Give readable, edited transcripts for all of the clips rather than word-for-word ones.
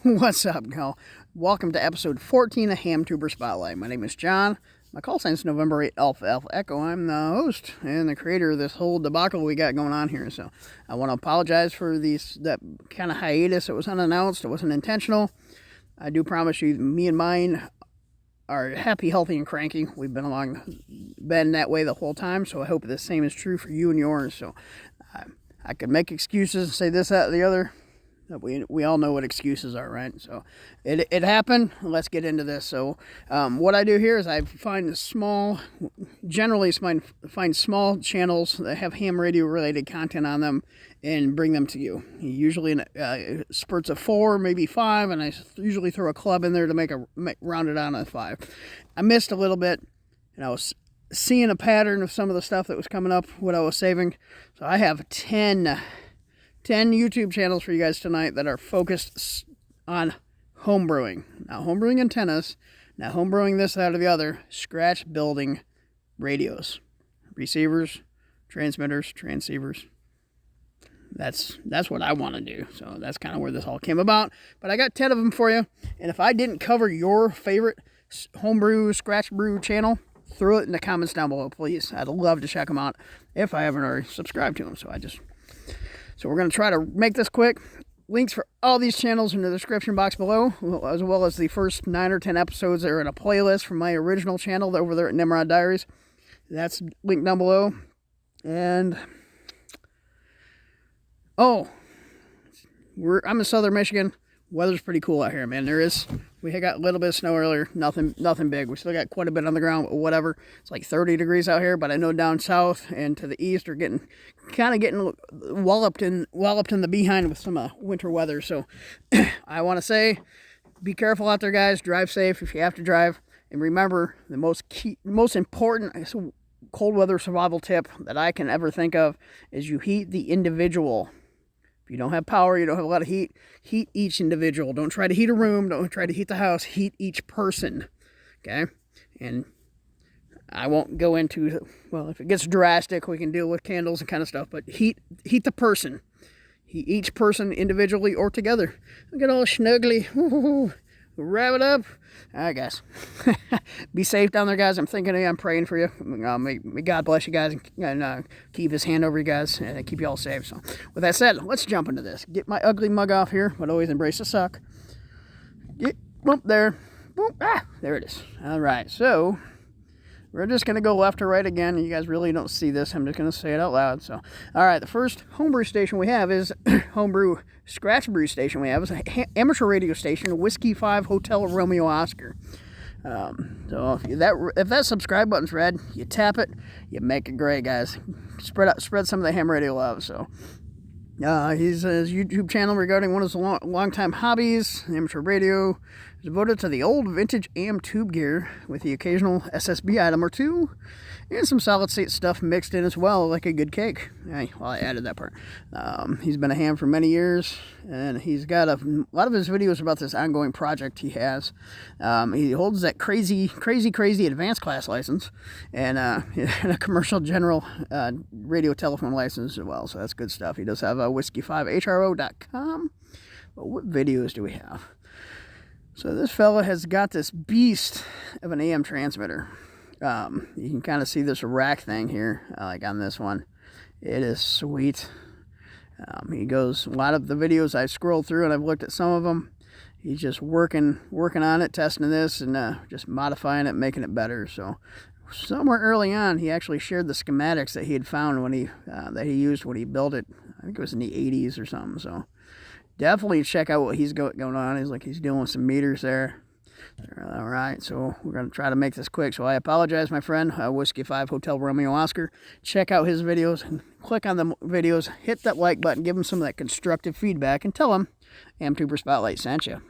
What's up, y'all? Welcome to episode 14 of Hamtuber Spotlight. My name is John. My call sign is November 8 Alpha Alpha Echo. I'm the host and the creator of this whole debacle we got going on here. So I want to apologize for that kind of hiatus. It was unannounced. It wasn't intentional. I do promise you, me and mine are happy, healthy, and cranky. We've been that way the whole time. So I hope the same is true for you and yours. So I could make excuses and say this, that, or the other. We all know what excuses are, right? So it happened. Let's get into this. So what I do here is I generally find small channels that have ham radio related content on them and bring them to you. Usually in spurts of 4, maybe 5, and I usually throw a club in there to round it on to 5. I missed a little bit, and I was seeing a pattern of some of the stuff that was coming up, what I was saving. So I have 10 YouTube channels for you guys tonight that are focused on homebrewing. Not homebrewing antennas, not homebrewing this, that, or the other. Scratch building radios, receivers, transmitters, transceivers. That's what I want to do. So that's kind of where this all came about. But I got 10 of them for you. And if I didn't cover your favorite homebrew, scratch brew channel, throw it in the comments down below, please. I'd love to check them out if I haven't already subscribed to them. So we're going to try to make this quick. Links for all these channels in the description box below, as well as the first 9 or 10 episodes that are in a playlist from my original channel over there at Nimrod Diaries. That's linked down below. And, I'm in southern Michigan. Weather's pretty cool out here, man. We got a little bit of snow earlier. Nothing big. We still got quite a bit on the ground, but whatever. It's like 30 degrees out here, but I know down south and to the east are getting walloped in the behind with some winter weather. So I want to say, be careful out there, guys. Drive safe if you have to drive. And remember, the most important cold weather survival tip that I can ever think of is you heat the individual. If you don't have power, you don't have a lot of heat, heat each individual. Don't try to heat a room. Don't try to heat the house. Heat each person. Okay? And I won't go into, well, if it gets drastic, we can deal with candles and kind of stuff. But heat the person. Heat each person individually or together. Look at all snuggly. Woo-hoo-hoo. Wrap it up. All right, guys. Be safe down there, guys. I'm thinking of you. I'm praying for you. May God bless you guys and keep his hand over you guys and keep you all safe. So, with that said, let's jump into this. Get my ugly mug off here, but always embrace the suck. Boom, there. Boom, there it is. All right, so we're just going to go left to right again. You guys really don't see this. I'm just going to say it out loud. So, all right, the first homebrew station we have is homebrew scratch brew station we have is an amateur radio station, Whiskey 5 Hotel Romeo Oscar. So if that subscribe button's red, you tap it, you make it gray, guys. Spread some of the ham radio love. So his YouTube channel regarding one of his long-time hobbies, amateur radio, is devoted to the old vintage AM tube gear with the occasional SSB item or two, and some solid state stuff mixed in as well, like a good cake. Well, I added that part. He's been a ham for many years, and he's got a lot of his videos about this ongoing project he has. He holds that crazy advanced class license and a commercial general radio telephone license as well, so that's good stuff. He does have whiskey5hro.com. But what videos do we have? So this fella has got this beast of an AM transmitter. You can kind of see this rack thing here, like on this one. It is sweet. He goes, a lot of the videos I scrolled through, and I've looked at some of them. He's just working on it, testing this, and just modifying it, making it better. So somewhere early on, he actually shared the schematics that he had found that he used when he built it. I think it was in the 80s or something. So definitely check out what he's going on. He's dealing with some meters there. All right, so we're going to try to make this quick. So I apologize, my friend, Whiskey 5 Hotel Romeo Oscar. Check out his videos and click on the videos. Hit that like button. Give him some of that constructive feedback and tell him Hamtuber Spotlight sent you.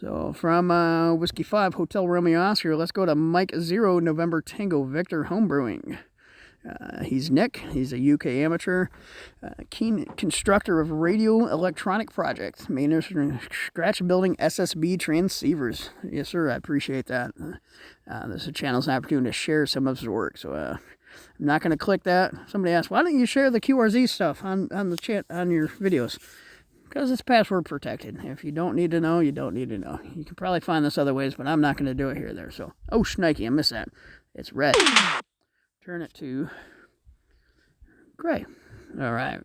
So from Whiskey 5 Hotel Romeo Oscar, let's go to Mike 0 November Tango Victor Homebrewing. He's Nick. He's a UK amateur, keen constructor of radio electronic projects, mainly scratch building SSB transceivers. Yes, sir. I appreciate that. This is a channel's opportunity to share some of his work. So I'm not going to click that. Somebody asked, why don't you share the QRZ stuff on the chat on your videos? because it's password protected. If you don't need to know, you don't need to know. You can probably find this other ways, but I'm not going to do it here or there. So, oh, shnikey, I missed that. It's red. Turn it to gray. All right.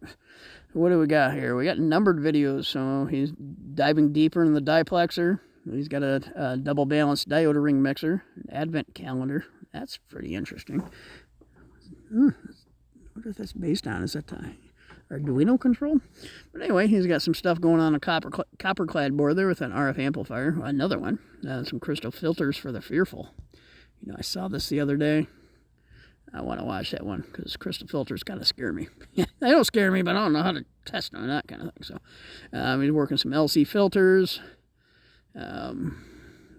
What do we got here? We got numbered videos. So he's diving deeper in the diplexer. He's got a double balanced diode ring mixer, an advent calendar. That's pretty interesting. What is this based on? Is that Arduino control? But anyway, he's got some stuff going on a copper clad board there with an RF amplifier. Another one. Some crystal filters for the fearful. You know, I saw this the other day. I want to watch that one because crystal filters kind of scare me. They don't scare me, but I don't know how to test them, that kind of thing. So he's working some LC filters.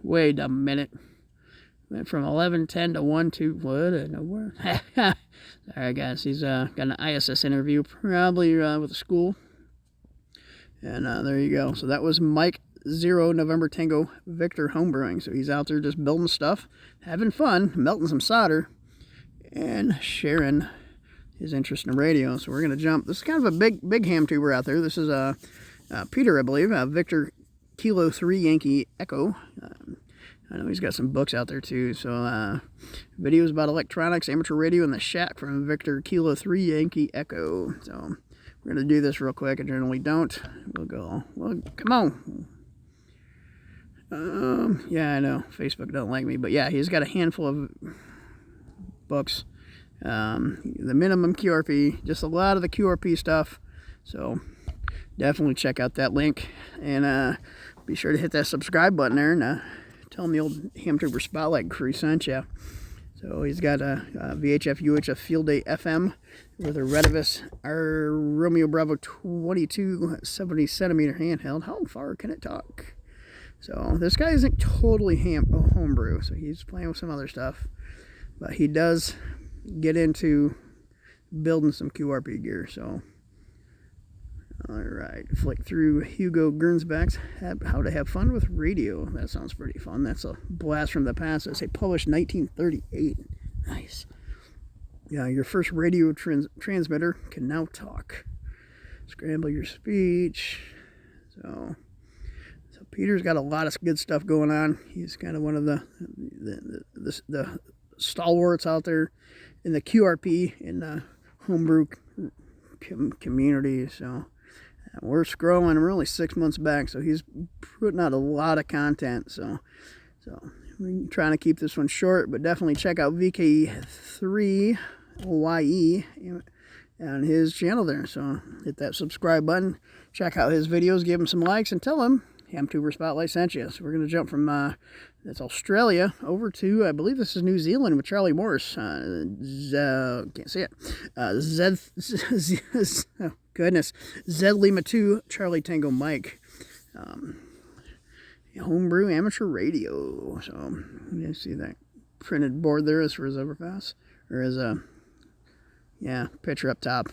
Wait a minute. Went from 11:10 to 1 to what? Nowhere. Alright, guys. He's got an ISS interview, probably with a school. And there you go. So that was Mike 0 November Tango Victor homebrewing. So he's out there just building stuff, having fun, melting some solder, and sharing his interest in radio. So we're gonna jump. This is kind of a big Hamtuber out there. This is Peter, I believe, Victor Kilo 3 Yankee Echo. I know he's got some books out there too. So videos about electronics, amateur radio, and the shack from Victor Kilo 3 Yankee Echo. So we're gonna do this real quick. I generally don't. We'll go. Well, come on. Yeah, I know Facebook don't like me, but yeah, he's got a handful of books. The minimum QRP, just a lot of the QRP stuff. So definitely check out that link, and be sure to hit that subscribe button there, and tell him the old Hamtuber Spotlight crew sent you. So he's got a VHF UHF Field Day FM with a Retevis R Romeo Bravo 22 70 centimeter handheld. How far can it talk? So this guy isn't totally homebrew, so he's playing with some other stuff, but he does get into building some QRP gear. So alright, flick through Hugo Gernsback's How to Have Fun with Radio. That sounds pretty fun. That's a blast from the past. They say published 1938. Nice. Yeah, your first radio transmitter can now talk. Scramble your speech. So Peter's got a lot of good stuff going on. He's kind of one of the stalwarts out there in the QRP in the homebrew community. So we're scrolling. We're only 6 months back, so he's putting out a lot of content. So we're trying to keep this one short, but definitely check out VK3YE on his channel there. So hit that subscribe button, check out his videos, give him some likes, and tell him Hamtuber Spotlight sent you. So we're going to jump from that's Australia over to, I believe this is New Zealand with Charlie Morris. Can't say it. Oh goodness, Z Lima 2 Charlie Tango Mike. Homebrew amateur radio. So you see that printed board there is for his overpass, or as a picture up top.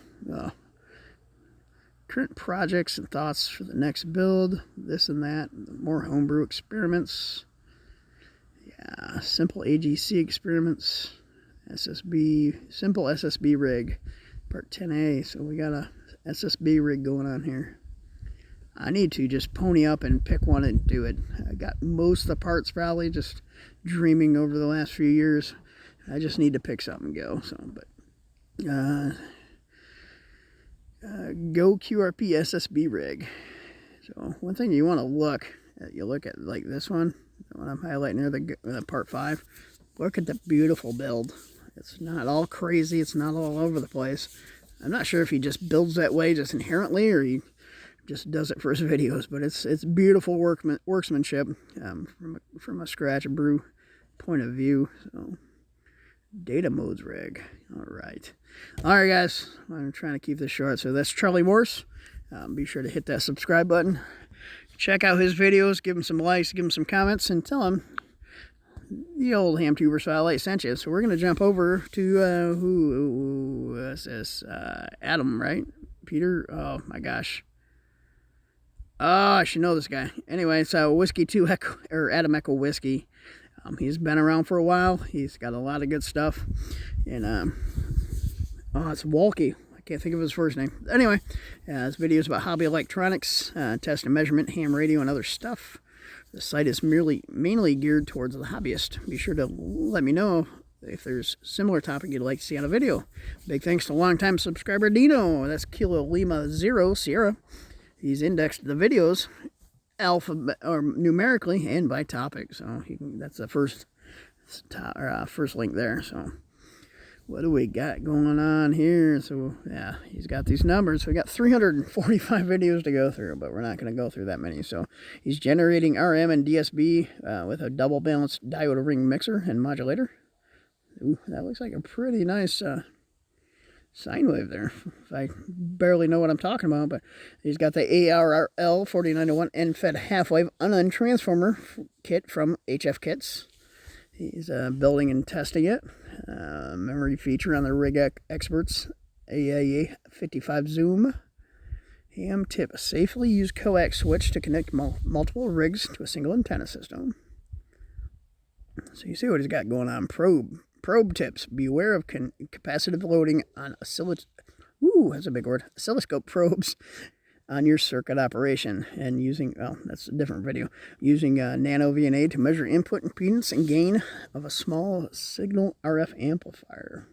Current projects and thoughts for the next build, this and that, more homebrew experiments. Yeah, simple AGC experiments, simple SSB rig, part 10A. So we got a SSB rig going on here. I need to just pony up and pick one and do it. I got most of the parts probably just dreaming over the last few years. I just need to pick something and go. So, but Go QRP SSB rig. So one thing you want to look at like this one, the one I'm highlighting here, the part 5. Look at the beautiful build. It's not all crazy. It's not all over the place. I'm not sure if he just builds that way just inherently, or he just does it for his videos. But it's beautiful workmanship from a scratch and brew point of view. So data modes rig. All right, guys. I'm trying to keep this short. So that's Charlie Morse. Be sure to hit that subscribe button. Check out his videos. Give him some likes. Give him some comments, and tell him the old Hamtuber Spotlight sent you. So we're going to jump over to who is this? Adam, right? Peter? Oh my gosh. Oh, I should know this guy. Anyway, it's Whiskey 2 Echo, or Adam Echo Whiskey. He's been around for a while. He's got a lot of good stuff. And it's Walkie. Can't think of his first name. Anyway, his videos about hobby electronics, test and measurement, ham radio, and other stuff. The site is mainly geared towards the hobbyist. Be sure to let me know if there's a similar topic you'd like to see on a video. Big thanks to longtime subscriber Dino. That's Kilo Lima 0 Sierra. He's indexed the videos or numerically and by topic. So that's the first link there. So what do we got going on here? So yeah, he's got these numbers. We got 345 videos to go through, but we're not going to go through that many. So he's generating RM and DSB with a double balanced diode ring mixer and modulator. Ooh, that looks like a pretty nice sine wave there. If I barely know what I'm talking about, but he's got the ARRL 4901 end-fed half-wave unknown transformer kit from HF Kits. He's building and testing it. Memory feature on the Rig Experts AAA 55 Zoom. Ham tip: safely use coax switch to connect multiple rigs to a single antenna system. So you see what he's got going on. Probe tips: beware of capacitive loading on that's a big word. Oscilloscope probes on your circuit operation, and using, well, that's a different video, using nano VNA to measure input impedance and gain of a small signal RF amplifier.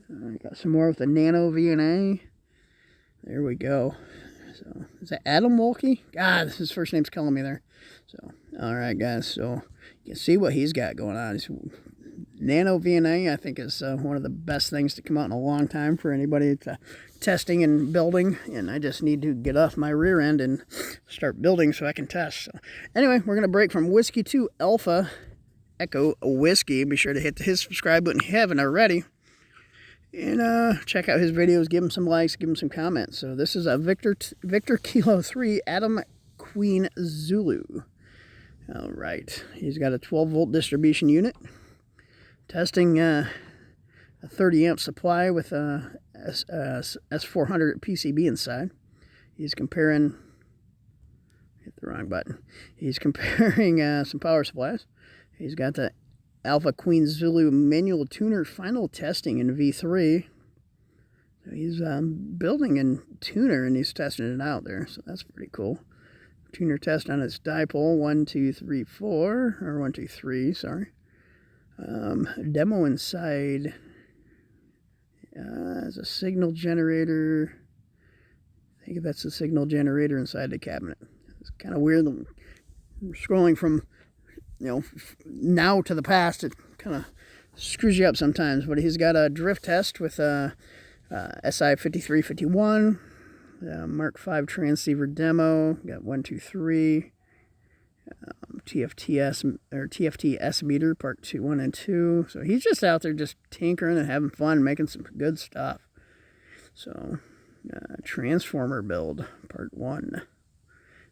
I got some more with the nano VNA. There we go. So is that Adam Wolke? God, his first name's killing me there. So all right, guys. So you can see what he's got going on. Nano VNA, I think, is one of the best things to come out in a long time for anybody to testing and building. And I just need to get off my rear end and start building so I can test. So anyway, we're going to break from Whiskey to Alpha Echo Whiskey. Be sure to hit his subscribe button if you haven't already. And check out his videos. Give him some likes. Give him some comments. So this is a Victor Kilo 3 Adam Queen Zulu. All right. He's got a 12-volt distribution unit. Testing a 30 amp supply with a S400 PCB inside. He's comparing, hit the wrong button. He's comparing some power supplies. He's got the Alpha Queen Zulu manual tuner final testing in V3. So he's building a tuner and he's testing it out there. So that's pretty cool. Tuner test on its dipole 1, 2, 3, 4, or 1, 2, 3, sorry. Demo inside as a signal generator. I think that's a signal generator inside the cabinet. It's kind of weird. Scrolling from now to the past, it kind of screws you up sometimes. But he's got a drift test with SI 5351, Mark V transceiver demo. Got 1, 2, 3. TFT meter part 2, 1 and 2. So he's just out there just tinkering and having fun, making some good stuff. So transformer build part 1.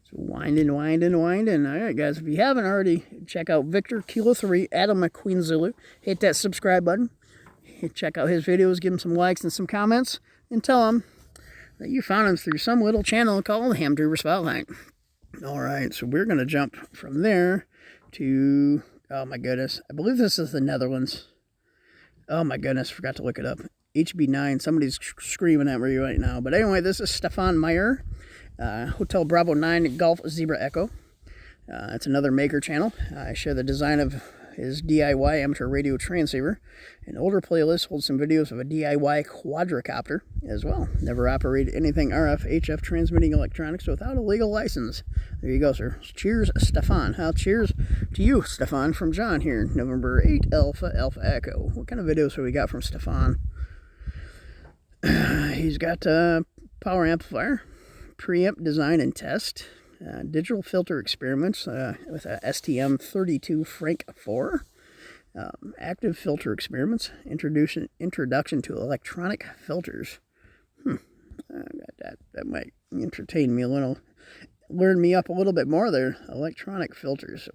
So winding. All right, guys, if you haven't already, check out Victor Kilo 3 Adam Queen Zulu. Hit that subscribe button. Check out his videos. Give him some likes and some comments, and tell him that you found him through some little channel called Hamtuber Spotlight. All right, so we're going to jump from there to, oh my goodness, I believe this is the Netherlands. Oh my goodness, forgot to look it up. HB9, somebody's screaming at me right now. But anyway, this is Stefan Meyer, Hotel Bravo 9 Golf Zebra Echo. It's another maker channel. I share the design of his DIY amateur radio transceiver. An older playlist holds some videos of a DIY quadricopter as well. Never operated anything RF HF transmitting electronics without a legal license. There you go, sir. Cheers, Stefan. Cheers to you, Stefan, from John here. November 8, Alpha Echo. What kind of videos have we got from Stefan? He's got power amplifier, preamp design and test, digital filter experiments with a STM32 Frank 4, active filter experiments, introduction to electronic filters. That might entertain me a little, learn me up a little bit more there. Electronic filters.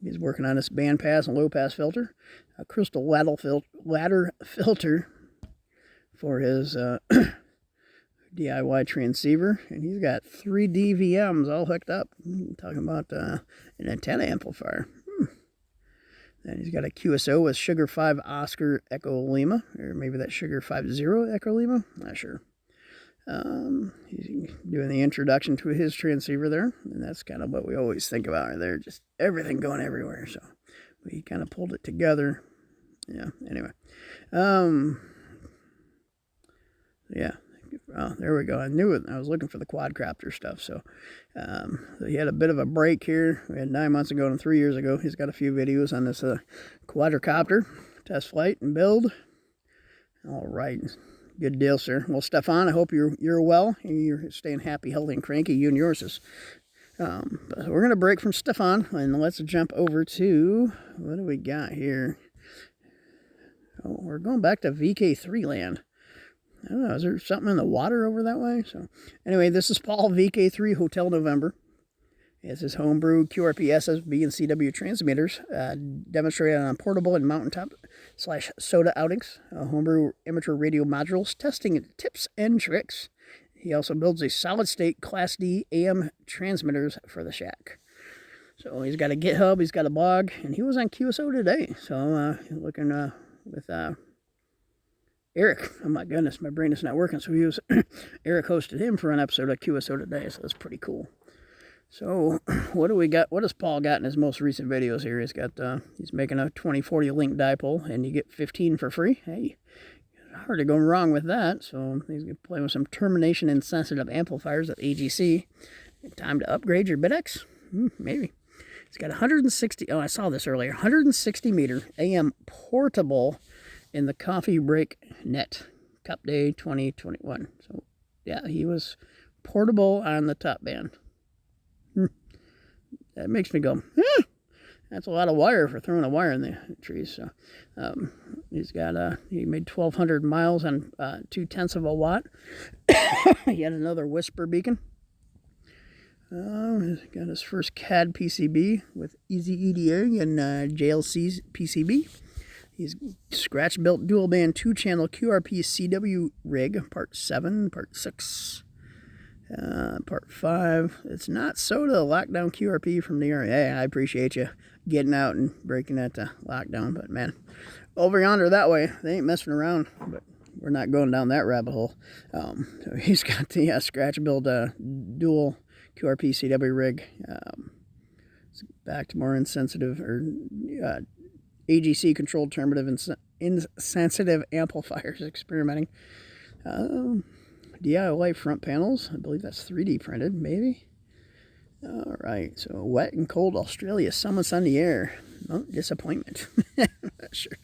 He's working on this band pass and low pass filter, a crystal ladder filter for his DIY transceiver, and he's got 3 DVMs all hooked up. Talking about an antenna amplifier. Then he's got a QSO with Sugar 5 Oscar Echo Lima, or maybe that's Sugar 50 Echo Lima, not sure. He's doing the introduction to his transceiver there, and that's kind of what we always think about right there, just everything going everywhere. So we kind of pulled it together. Yeah, anyway. Yeah. Oh, there we go. I knew it. I was looking for the quadcopter stuff. So he had a bit of a break here. We had 9 months ago and 3 years ago. He's got a few videos on this quadrocopter test flight and build. All right. Good deal, sir. Well, Stefan, I hope you're well. You're staying happy, healthy, and cranky. You and yours. But we're going to break from Stefan, and let's jump over to, what do we got here? Oh, we're going back to VK3 land. I don't know, is there something in the water over that way? So, anyway, this is Paul, VK3 Hotel November. It's his homebrew QRP SSB and CW transmitters demonstrated on portable and mountaintop / soda outings, homebrew amateur radio modules, testing tips and tricks. He also builds a solid-state Class D AM transmitters for the shack. So he's got a GitHub, he's got a blog, and he was on QSO today. So looking with Eric. Oh my goodness, my brain is not working. So Eric hosted him for an episode of QSO today, so that's pretty cool. So, what do we got? What has Paul got in his most recent videos here? He's got, he's making a 2040 link dipole, and you get 15 for free. Hey, hard to go wrong with that. So, he's going to play with some termination insensitive amplifiers at AGC. Time to upgrade your BitX? Maybe. He's got 160, I saw this earlier, 160 meter AM portable in the Coffee Break Net Cup Day 2021. So, yeah, he was portable on the top band. That makes me go, that's a lot of wire for throwing a wire in the trees. So he's got he made 1,200 miles on 0.2 of a watt. He had another whisper beacon. He's got his first CAD PCB with Easy EDA and JLC PCB. He's scratch built dual band 2-channel QRP CW rig, part 7, part 6. Part 5. It's not soda, lockdown QRP from New York. Hey, I appreciate you getting out and breaking that lockdown. But man, over yonder that way, they ain't messing around. But we're not going down that rabbit hole. So he's got the scratch build dual QRP CW rig. It's back to more insensitive or AGC controlled terminative insensitive amplifiers experimenting. DIY front panels. I believe that's 3D printed, maybe. All right, so wet and cold Australia summits on the air. Oh, disappointment. Not sure.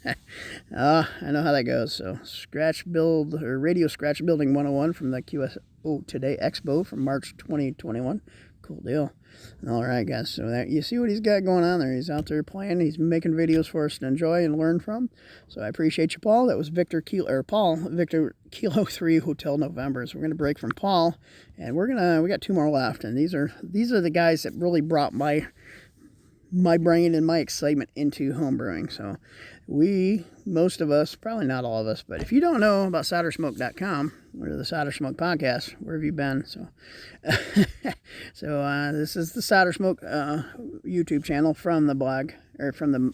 I know how that goes. So scratch build or radio scratch building 101 from the QSO Today Expo from March 2021. Cool deal. All right, guys. So that, you see what he's got going on there. He's out there playing. He's making videos for us to enjoy and learn from. So I appreciate you, Paul. That was Victor Kilo 3 Hotel November. So we're gonna break from Paul, and we got 2 more left. And these are the guys that really brought my brain and my excitement into homebrewing. So most of us, probably not all of us, but if you don't know about soldersmoke.com or the Solder Smoke podcast, where have you been? So, this is the Solder Smoke YouTube channel from the blog, or from the,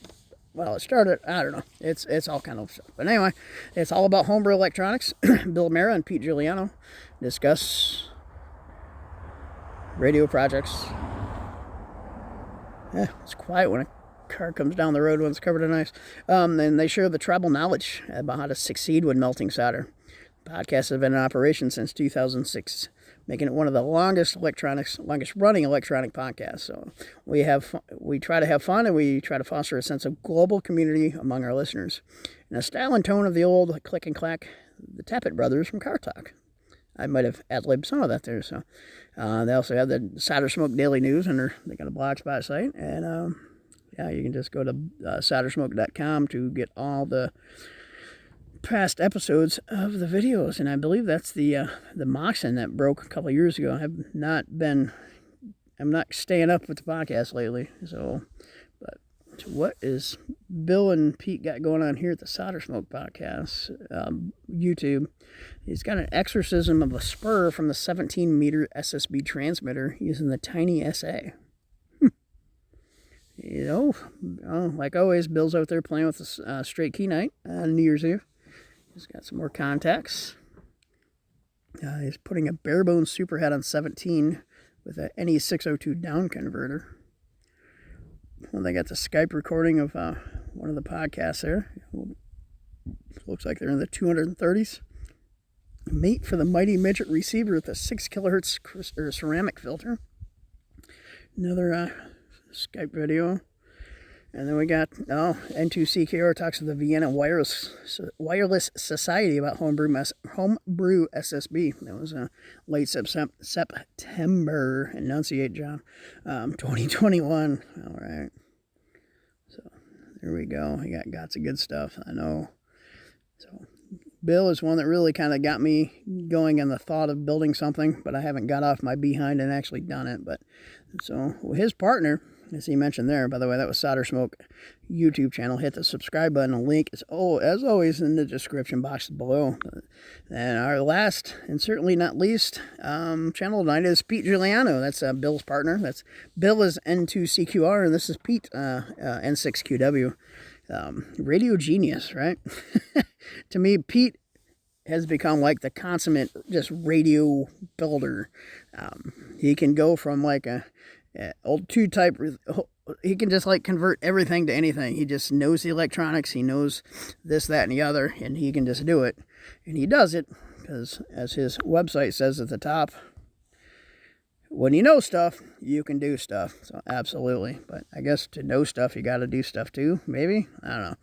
well, it started, I don't know, it's all kind of stuff. But anyway, it's all about homebrew electronics. Bill Mara and Pete Giuliano discuss radio projects. Yeah, it's quiet when a car comes down the road when it's covered in ice. And they share the tribal knowledge about how to succeed with melting solder. Podcasts have been in operation since 2006, making it one of the longest running electronic podcasts. So we try to have fun, and we try to foster a sense of global community among our listeners. In a style and tone of the old click and clack, the Tappet brothers from Car Talk. I might have ad-libbed some of that there. So they also have the Solder Smoke Daily News, and they got a blogspot site. And yeah, you can just go to soldersmoke.com to get all the past episodes of the videos. And I believe that's the Moxon that broke a couple of years ago. I'm not staying up with the podcast lately. So, but what is Bill and Pete got going on here at the Solder Smoke podcast YouTube? He's got an exorcism of a spur from the 17-meter SSB transmitter using the tiny SA. You know, like always, Bill's out there playing with a straight key night on New Year's Eve. He's got some more contacts. He's putting a barebone superhead on 17 with an NE602 down converter. Well, they got the Skype recording of one of the podcasts there. Looks like they're in the 230s. Mate for the Mighty Midget receiver with a 6 kilohertz ceramic filter. Another Skype video. And then we got N2CKR talks to the Vienna Wireless Society about homebrew SSB. That was late September. Enunciate, John. 2021. All right. So there we go. We got some good stuff. I know. So Bill is one that really kind of got me going in the thought of building something, but I haven't got off my behind and actually done it. But so his partner, as he mentioned there, by the way, that was Solder Smoke YouTube channel. Hit the subscribe button. The link is, as always, in the description box below. And our last, and certainly not least, channel tonight is Pete Giuliano. That's Bill's partner. Bill is N2CQR, and this is Pete, N6QW. Radio genius, right? To me, Pete has become like the consummate just radio builder. He can go from like a old 2-type, he can just like convert everything to anything. He just knows the electronics, he knows this, that, and the other, and he can just do it. And he does it because, as his website says at the top, when you know stuff, you can do stuff. So absolutely. But I guess to know stuff, you got to do stuff too, maybe. I don't know.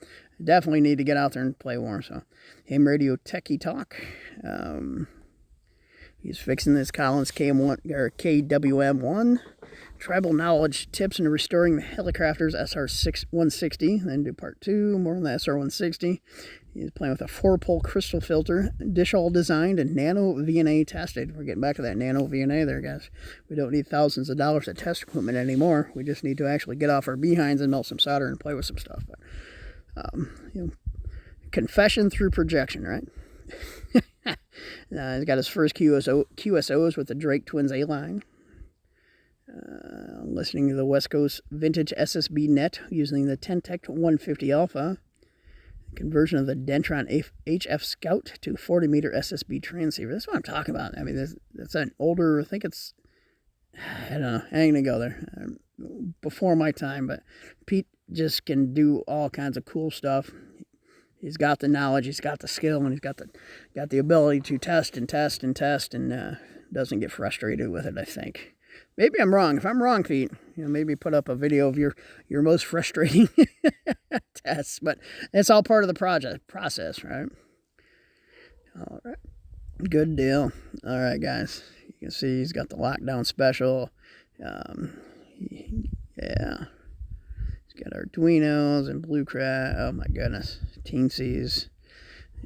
Definitely need to get out there and play more. So Ham Radio Techie Talk. He's fixing this Collins KWM1. Tribal Knowledge Tips in Restoring the Helicopters SR160. Then do part 2, more on the SR160. He's playing with a 4-pole crystal filter, dish all designed and nano VNA tested. We're getting back to that nano VNA there, guys. We don't need thousands of dollars of test equipment anymore. We just need to actually get off our behinds and melt some solder and play with some stuff. But, confession through projection, right? He's got his first QSOs with the Drake Twins A-line. Listening to the West Coast Vintage SSB net using the Tentec 150 Alpha. Conversion of the Dentron HF Scout to 40-meter SSB transceiver. That's what I'm talking about. I mean, that's an older, I think it's, I don't know, I ain't gonna go there. Before my time, but Pete just can do all kinds of cool stuff. He's got the knowledge, he's got the skill, and he's got the ability to test and test and test, and doesn't get frustrated with it, I think. Maybe I'm wrong. If I'm wrong, Pete, maybe put up a video of your most frustrating tests. But it's all part of the process, right? All right. Good deal. All right, guys. You can see he's got the lockdown special. Yeah. He's got Arduinos and Blue Crat. Oh, my goodness. Teensies.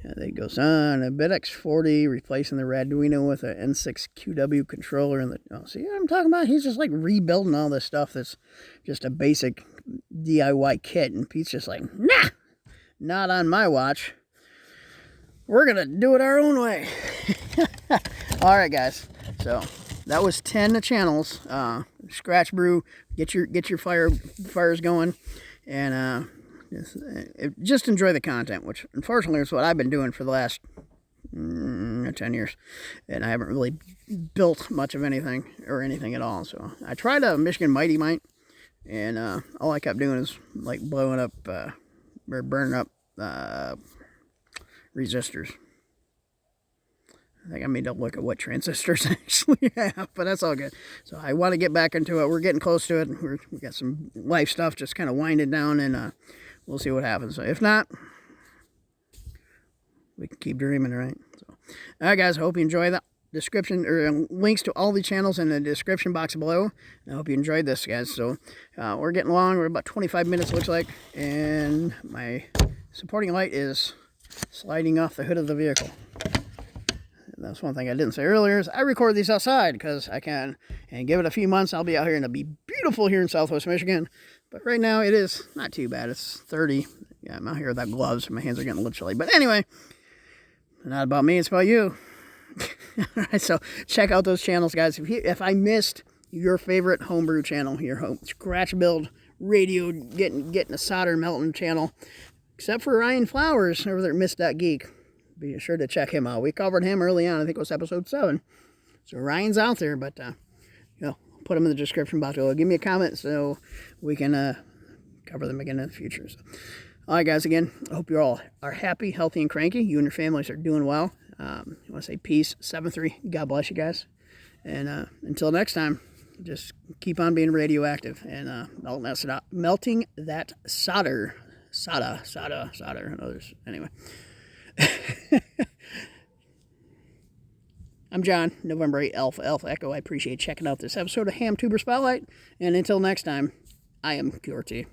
Yeah, that goes on. A BitX40 replacing the Arduino with an N6QW controller. See what I'm talking about? He's just like rebuilding all this stuff that's just a basic DIY kit. And Pete's just like, nah, not on my watch. We're going to do it our own way. All right, guys. So that was 10 channels. Scratch brew. Get your fires going. And just enjoy the content, which unfortunately is what I've been doing for the last 10 years, and I haven't really built much of anything or anything at all. So I tried a Michigan Mighty Mite, and all I kept doing is like blowing up or burning up resistors. I think I need to look at what transistors I actually have, but that's all good. So I want to get back into it. We're getting close to it. We got some life stuff just kind of winding down, and we'll see what happens. So if not, we can keep dreaming, right? So, all right, guys. I hope you enjoy the description or links to all the channels in the description box below. I hope you enjoyed this, guys. So we're getting along. We're about 25 minutes, looks like, and my supporting light is sliding off the hood of the vehicle. That's one thing I didn't say earlier is I record these outside because I can, and give it a few months, I'll be out here and it'll be beautiful here in Southwest Michigan. But right now it is not too bad. It's 30. Yeah, I'm out here without gloves. My hands are getting a little chilly. But anyway, not about me. It's about you. All right, so check out those channels, guys. If I missed your favorite homebrew channel, your home scratch build, radio getting a solder melting channel. Except for Ryan Flowers over there at Miss.Geek. Be sure to check him out. We covered him early on. I think it was episode 7. So Ryan's out there, but put them in the description box below. Give me a comment so we can cover them again in the future. So, all right, guys, again, I hope you all are happy, healthy, and cranky. You and your families are doing well. I want to say peace, 7-3. God bless you guys. And until next time, just keep on being radioactive and melting that solder. Sada. And others. Anyway. I'm John, November 8, Alpha Echo. I appreciate checking out this episode of Hamtuber Spotlight. And until next time, I am QRT.